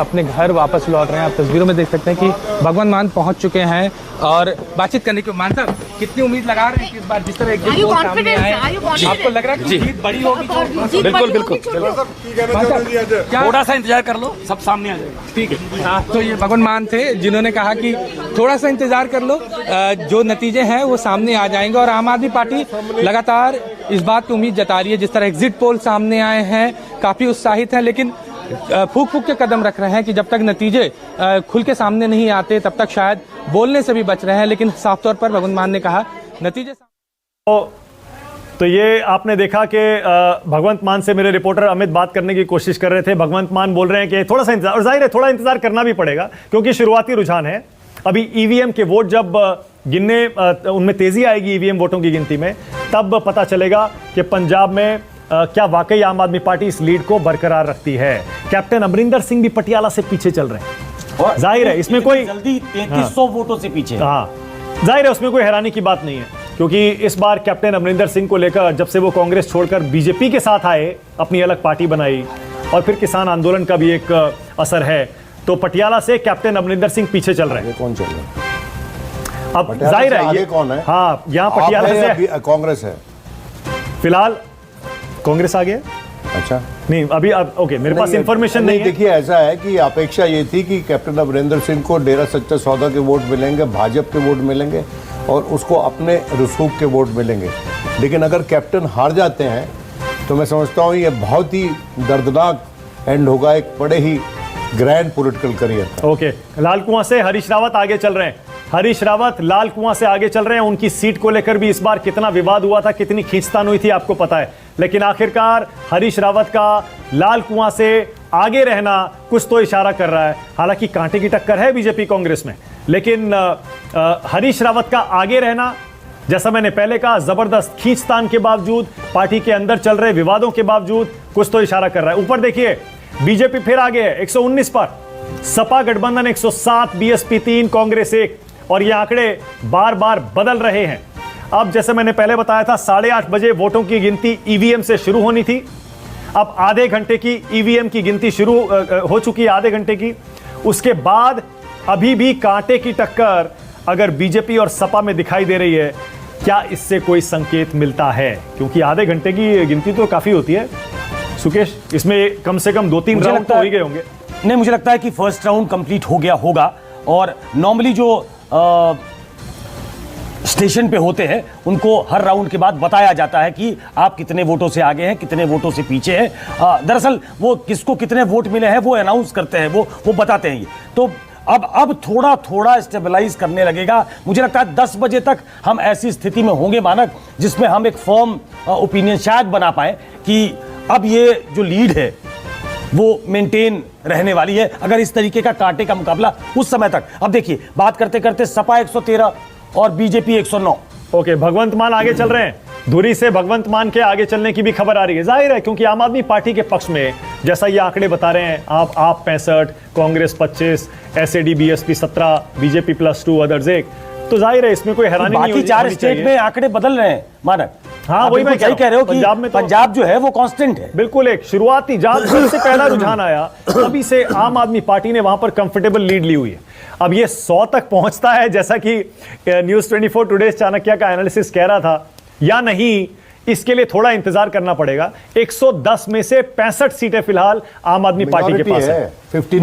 अपने घर वापस लौट रहे हैं। आप तस्वीरों में देख सकते हैं कि भगवंत मान पहुंच चुके हैं और बातचीत करने के। मान साहब कितनी उम्मीद लगा रहे हैं कि इस बार जिस तरह एग्जिट पोल सामने आए, आपको लग रहा है कि जीत बड़ी होगी? बिल्कुल बिल्कुल, थोड़ा सा इंतजार कर लो, सब सामने आ जाएगा। ठीक है, तो ये भगवंत मान थे जिन्होंने कहा कि थोड़ा सा इंतजार कर लो, जो नतीजे हैं वो सामने आ जाएंगे। और आम आदमी पार्टी लगातार इस बात की उम्मीद जता रही है, जिस तरह एग्जिट पोल सामने आए हैं काफी उत्साहित है, लेकिन फूक फूक के कदम रख रहे हैं कि जब तक नतीजे खुल के सामने नहीं आते तब तक शायद बोलने से भी बच रहे हैं। लेकिन साफ तौर पर भगवंत मान ने कहा नतीजे तो ये आपने देखा कि भगवंत मान से मेरे रिपोर्टर अमित बात करने की कोशिश कर रहे थे। भगवंत मान बोल रहे हैं कि थोड़ा सा इंतजार, और जाहिर है थोड़ा इंतजार करना भी पड़ेगा क्योंकि शुरुआती रुझान है। अभी ईवीएम के वोट जब गिनने उनमें तेजी आएगी, ईवीएम वोटों की गिनती में, तब पता चलेगा कि पंजाब में क्या वाकई आम आदमी पार्टी इस लीड को बरकरार रखती है। कैप्टन अमरिंदर सिंह भी पटियाला से पीछे चल रहे हैं। जाहिर है इसमें कोई जल्दी 3300 वोटों से पीछे। हाँ, जाहिर है उसमें कोई हैरानी की बात नहीं है क्योंकि इस बार कैप्टन अमरिंदर सिंह को लेकर जब से वो कांग्रेस छोड़कर बीजेपी के साथ आए, अपनी अलग पार्टी बनाई, और फिर किसान आंदोलन का भी एक असर है, तो पटियाला से कैप्टन अमरिंदर सिंह पीछे चल रहे हैं। कौन चल रहे हैं अब जाहिर है ये कौन है? हाँ, यहाँ पटियाला से कांग्रेस है फिलहाल, कांग्रेस आ गया। अच्छा नहीं अभी ओके, मेरे पास इंफॉर्मेशन नहीं है। देखिए ऐसा है कि अपेक्षा ये थी कि कैप्टन अमरिंदर सिंह को डेरा सच्चा सौदा के वोट मिलेंगे, भाजपा के वोट मिलेंगे और उसको अपने रसूख के वोट मिलेंगे। लेकिन अगर कैप्टन हार जाते हैं तो मैं समझता हूँ ये बहुत ही दर्दनाक एंड होगा एक बड़े ही ग्रैंड पॉलिटिकल करियर। ओके, लाल कुआं से हरीश रावत आगे चल रहे हैं। हरीश रावत लाल कुआं से आगे चल रहे हैं। उनकी सीट को लेकर भी इस बार कितना विवाद हुआ था, कितनी खींचतान हुई थी, आपको पता है। लेकिन आखिरकार हरीश रावत का लाल कुआं से आगे रहना कुछ तो इशारा कर रहा है। हालांकि कांटे की टक्कर है बीजेपी कांग्रेस में, लेकिन हरीश रावत का आगे रहना, जैसा मैंने पहले कहा, जबरदस्त खींचतान के बावजूद, पार्टी के अंदर चल रहे विवादों के बावजूद कुछ तो इशारा कर रहा है। ऊपर देखिए, बीजेपी फिर आगे है 119 पर, सपा गठबंधन 107, बीएसपी 3, कांग्रेस 1, और ये आंकड़े बार बार बदल रहे हैं। अब जैसे मैंने पहले बताया था, 8:30 बजे वोटों की गिनती ईवीएम से शुरू होनी थी। अब आधे घंटे की ईवीएम की गिनती शुरू हो चुकी है, आधे घंटे की। उसके बाद अभी भी कांटे की टक्कर अगर बीजेपी और सपा में दिखाई दे रही है, क्या इससे कोई संकेत मिलता है? क्योंकि आधे घंटे की गिनती तो काफी होती है सुकेश, इसमें कम से कम 2-3 राउंड तो हो ही गए होंगे। नहीं, मुझे लगता है कि फर्स्ट राउंड कंप्लीट हो गया होगा। और नॉर्मली जो स्टेशन पे होते हैं उनको हर राउंड के बाद बताया जाता है कि आप कितने वोटों से आगे हैं, कितने वोटों से पीछे हैं। दरअसल वो किसको कितने वोट मिले हैं वो अनाउंस करते हैं, वो बताते हैं। तो अब थोड़ा थोड़ा स्टेबलाइज करने लगेगा। मुझे लगता है 10 बजे तक हम ऐसी स्थिति में होंगे मानक, जिसमें हम एक फर्म ओपिनियन शायद बना पाए कि अब ये जो लीड है वो मेंटेन रहने वाली है, अगर इस तरीके का कांटे का मुकाबला उस समय तक। अब देखिए, बात करते करते सपा 113 और बीजेपी 109। ओके, भगवंत मान आगे चल रहे हैं। धुरी से भगवंत मान के आगे चलने की भी खबर आ रही है। जाहिर है क्योंकि आम आदमी पार्टी के पक्ष में, जैसा ये आंकड़े बता रहे हैं, आप 65, Congress 25, SAD BSP 17, BJP +2, others 1, तो जाहिर है इसमें कोई हैरानी नहीं होगी। 4 स्टेट में आंकड़े बदल रहे हैं मानक। हाँ, वही मैं कह रहे हो कि पंजाब में पंजाब जो है वो कांस्टेंट है। बिल्कुल, एक शुरुआती जहां सबसे पहला रुझान आया तभी से आम आदमी पार्टी ने वहां पर कंफर्टेबल लीड ली हुई है। अब ये 100 तक पहुंचता है जैसा कि न्यूज़ 24 टुडे चाणक्य का एनालिसिस कह रहा था, या नहीं, इसके लिए थोड़ा इंतजार करना पड़ेगा। 110 में से 65 सीटें फिलहाल आम आदमी पार्टी के पास है। 59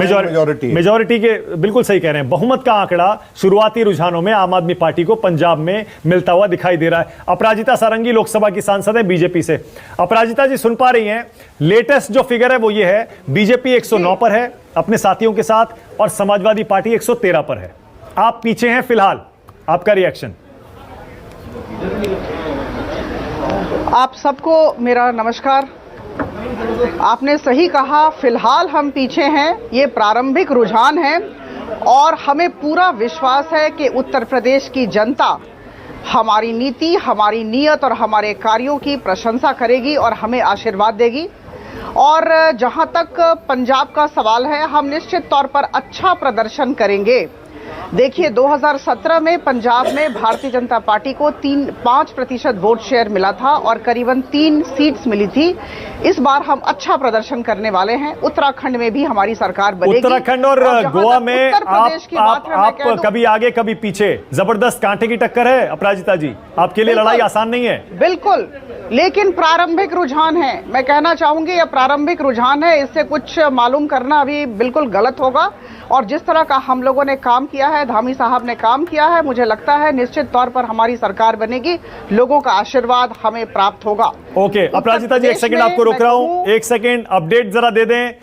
मेजॉरिटी के, बिल्कुल सही कह रहे हैं। बहुमत का आंकड़ा शुरुआती रुझानों में आम आदमी पार्टी को पंजाब में मिलता हुआ दिखाई दे रहा है। अपराजिता सारंगी लोकसभा की सांसद है बीजेपी से। अपराजिता जी सुन पा रही हैं? लेटेस्ट जो फिगर है वो ये है, बीजेपी 109 पर है अपने साथियों के साथ, और समाजवादी पार्टी 113 पर है। आप पीछे हैं फिलहाल, आपका रिएक्शन? आप सबको मेरा नमस्कार। आपने सही कहा, फिलहाल हम पीछे हैं। ये प्रारंभिक रुझान है और हमें पूरा विश्वास है कि उत्तर प्रदेश की जनता हमारी नीति, हमारी नीयत और हमारे कार्यों की प्रशंसा करेगी और हमें आशीर्वाद देगी। और जहां तक पंजाब का सवाल है, हम निश्चित तौर पर अच्छा प्रदर्शन करेंगे। देखिए 2017 में पंजाब में भारतीय जनता पार्टी को 5% वोट शेयर मिला था और करीबन 3 सीट्स मिली थी। इस बार हम अच्छा प्रदर्शन करने वाले हैं। उत्तराखंड में भी हमारी सरकार बनेगी। उत्तराखंड और गोवा में उत्तर प्रदेश की बात है, मैं कह दूं, कभी आगे कभी पीछे, जबरदस्त कांटे की टक्कर है। अपराजिता जी, आपके लिए लड़ाई आसान नहीं है। बिल्कुल, लेकिन प्रारंभिक रुझान है। मैं कहना चाहूंगी यह प्रारंभिक रुझान है, इससे कुछ मालूम करना अभी बिल्कुल गलत होगा। और जिस तरह का हम लोगों ने काम किया है, धामी साहब ने काम किया है, मुझे लगता है निश्चित तौर पर हमारी सरकार बनेगी। लोगों का आशीर्वाद हमें प्राप्त होगा। ओके, अपराजिता जी एक सेकंड आपको रोक रहा हूं, एक सेकंड अपडेट जरा दे दें।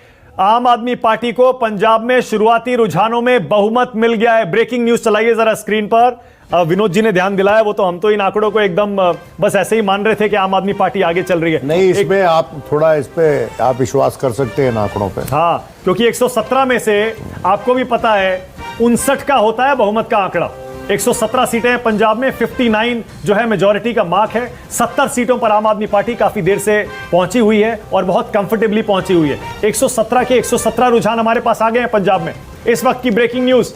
आम आदमी पार्टी को पंजाब में शुरुआती रुझानों में बहुमत मिल गया है। ब्रेकिंग न्यूज चलाइए जरा स्क्रीन पर। विनोद जी ने ध्यान दिलाया, वो तो हम तो इन आंकड़ों को एकदम बस ऐसे ही मान रहे थे कि आम आदमी पार्टी आगे चल रही है। नहीं, इसमें आप थोड़ा इस पे आप विश्वास कर सकते हैं इन आंकड़ों पे। हाँ, क्योंकि 117 में से आपको भी पता है 59 का होता है बहुमत का आंकड़ा। 117 सीटें हैं पंजाब में, 59 जो है मेजॉरिटी का मार्क है। 70 सीटों पर आम आदमी पार्टी काफी देर से पहुंची हुई है और बहुत कंफर्टेबली पहुंची हुई है। 117 के 117 रुझान हमारे पास आ गए हैं पंजाब में। इस वक्त की ब्रेकिंग न्यूज,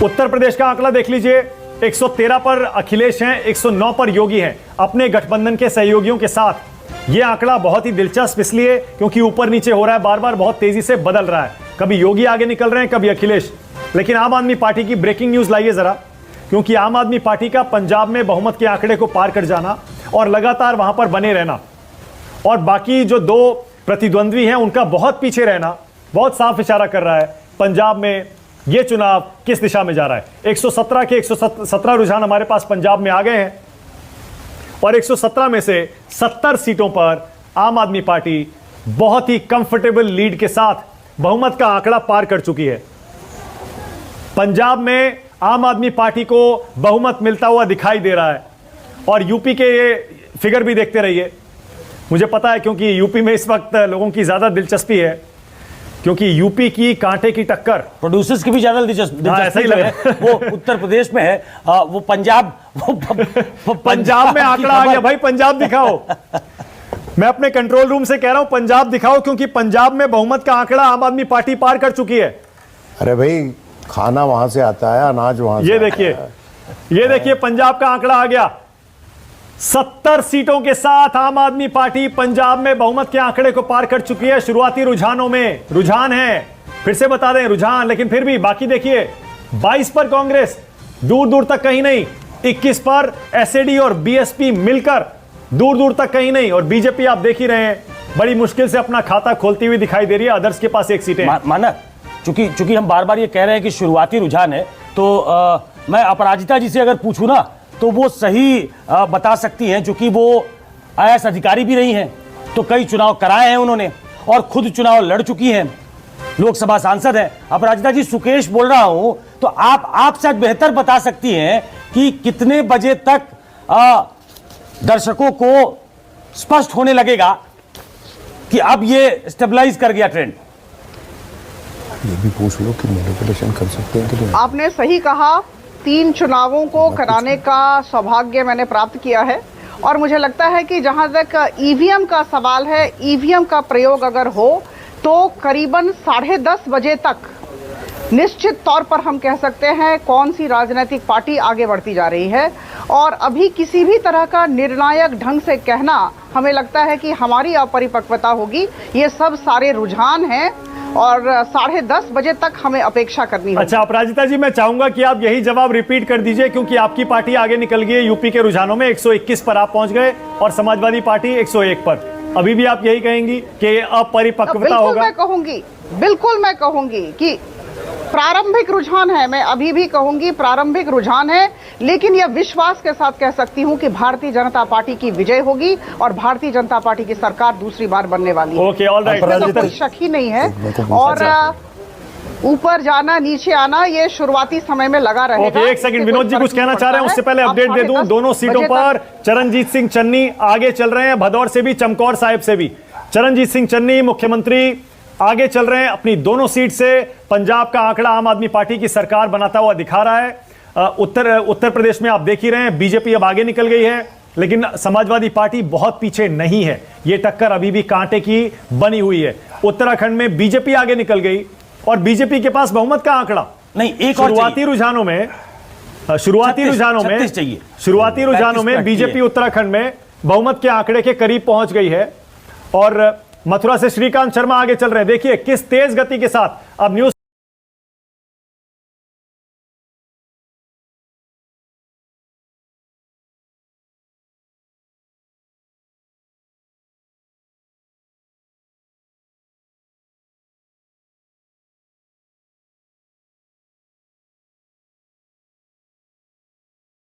उत्तर प्रदेश का आंकड़ा देख लीजिए। 113 पर अखिलेश हैं, 109 पर योगी हैं, अपने गठबंधन के सहयोगियों के साथ। यह आंकड़ा बहुत ही दिलचस्प इसलिए क्योंकि ऊपर नीचे हो रहा है, बार बार बहुत तेजी से बदल रहा है। कभी योगी आगे निकल रहे हैं, कभी अखिलेश। लेकिन आम आदमी पार्टी की ब्रेकिंग न्यूज लाइए जरा, क्योंकि आम आदमी पार्टी का पंजाब में बहुमत के आंकड़े को पार कर जाना और लगातार वहां पर बने रहना, और बाकी जो दो प्रतिद्वंद्वी हैं उनका बहुत पीछे रहना, बहुत साफ इशारा कर रहा है पंजाब में यह चुनाव किस दिशा में जा रहा है। 117 के 117 रुझान हमारे पास पंजाब में आ गए हैं और 117 में से 70 सीटों पर आम आदमी पार्टी बहुत ही कंफर्टेबल लीड के साथ बहुमत का आंकड़ा पार कर चुकी है। पंजाब में आम आदमी पार्टी को बहुमत मिलता हुआ दिखाई दे रहा है। और यूपी के ये फिगर भी देखते रहिए। मुझे पता है क्योंकि यूपी में इस वक्त लोगों की ज्यादा दिलचस्पी है, क्योंकि यूपी की कांटे की टक्कर प्रोड्यूसर्स की भी ज्यादा दिलचस्पी है। वो उत्तर प्रदेश में है, वो पंजाब पंजाब में आंकड़ा आ गया भाई, पंजाब दिखाओ। मैं अपने कंट्रोल रूम से कह रहा हूं पंजाब दिखाओ, क्योंकि पंजाब में बहुमत का आंकड़ा आम आदमी पार्टी पार कर चुकी है। अरे भाई, खाना वहां से आता है, अनाज वहां से। ये देखिए पंजाब का आंकड़ा आ गया। 70 सीटों के साथ आम आदमी पार्टी पंजाब में बहुमत के आंकड़े को पार कर चुकी है। शुरुआती रुझानों में रुझान है, फिर से बता दें रुझान, लेकिन फिर भी बाकी देखिए 22 पर कांग्रेस, दूर दूर तक कहीं नहीं। 21 पर एसएडी और बीएसपी मिलकर, दूर दूर तक कहीं नहीं। और बीजेपी आप देख ही रहे हैं, बड़ी मुश्किल से अपना खाता खोलती हुई दिखाई दे रही है। अदर्स के पास 1 सीटें। माना चूंकि हम बार बार ये कह रहे हैं कि शुरुआती रुझान है, तो मैं अपराजिता जी से अगर पूछूं ना तो वो सही बता सकती हैं, क्योंकि वो आईएएस अधिकारी भी रही हैं, तो कई चुनाव कराए हैं उन्होंने और खुद चुनाव लड़ चुकी हैं, लोकसभा सांसद हैं। अपराजिता जी, सुकेश बोल रहा हूं, तो आप शायद बेहतर बता सकती हैं कि कितने बजे तक दर्शकों को स्पष्ट होने लगेगा कि अब ये स्टेबलाइज कर गया ट्रेंड। ये भी पूछ लो कि मैनिपुलेशन कर सकते हैं कि नहीं। आपने सही कहा, 3 चुनावों को कराने का सौभाग्य मैंने प्राप्त किया है। और मुझे लगता है कि जहां तक ईवीएम का सवाल है, ईवीएम का प्रयोग अगर हो तो करीबन 10:30 बजे तक निश्चित तौर पर हम कह सकते हैं कौन सी राजनीतिक पार्टी आगे बढ़ती जा रही है। और अभी किसी भी तरह का निर्णायक ढंग से कहना, हमें लगता है कि हमारी अपरिपक्वता होगी। ये सब सारे रुझान हैं और 10:30 बजे तक हमें अपेक्षा करनी होगी। अच्छा अपराजिता जी, मैं चाहूंगा कि आप यही जवाब रिपीट कर दीजिए, क्योंकि आपकी पार्टी आगे निकल गई है। यूपी के रुझानों में 121 पर आप पहुंच गए और समाजवादी पार्टी 101 पर। अभी भी आप यही कहेंगी कि अपरिपक्वता होगा? बिल्कुल मैं कहूंगी कि प्रारंभिक रुझान है। मैं अभी भी कहूंगी प्रारंभिक रुझान है, लेकिन यह विश्वास के साथ कह सकती हूं कि भारतीय जनता पार्टी की विजय होगी और भारतीय जनता पार्टी की सरकार दूसरी बार बनने वाली है। Okay, all right. इसमें तो कोई शक ही नहीं है। और ऊपर जाना नीचे आना ये शुरुआती समय में लगा रहेगा। ओके, एक सेकंड, विनोद जी कुछ कहना चाह रहे हैं, उससे पहले अपडेट दे दूं। दोनों सीटों पर चरणजीत सिंह चन्नी आगे चल रहे हैं, भदौर से भी, चमकौर साहिब से भी। चरणजीत सिंह चन्नी मुख्यमंत्री आगे चल रहे हैं अपनी दोनों सीट से। पंजाब का आंकड़ा आम आदमी पार्टी की सरकार बनाता हुआ दिखा रहा है। उत्तर प्रदेश में आप देख ही रहे हैं, बीजेपी अब आगे निकल गई है, लेकिन समाजवादी पार्टी बहुत पीछे नहीं है। यह टक्कर अभी भी कांटे की बनी हुई है। उत्तराखंड में बीजेपी आगे निकल गई और बीजेपी के पास बहुमत का आंकड़ा नहीं, एक और शुरुआती रुझानों में 36 चाहिए। शुरुआती रुझानों में 35 बीजेपी उत्तराखंड में बहुमत के आंकड़े के करीब पहुंच गई है और मथुरा से श्रीकांत शर्मा आगे चल रहे हैं। देखिए किस तेज गति के साथ अब न्यूज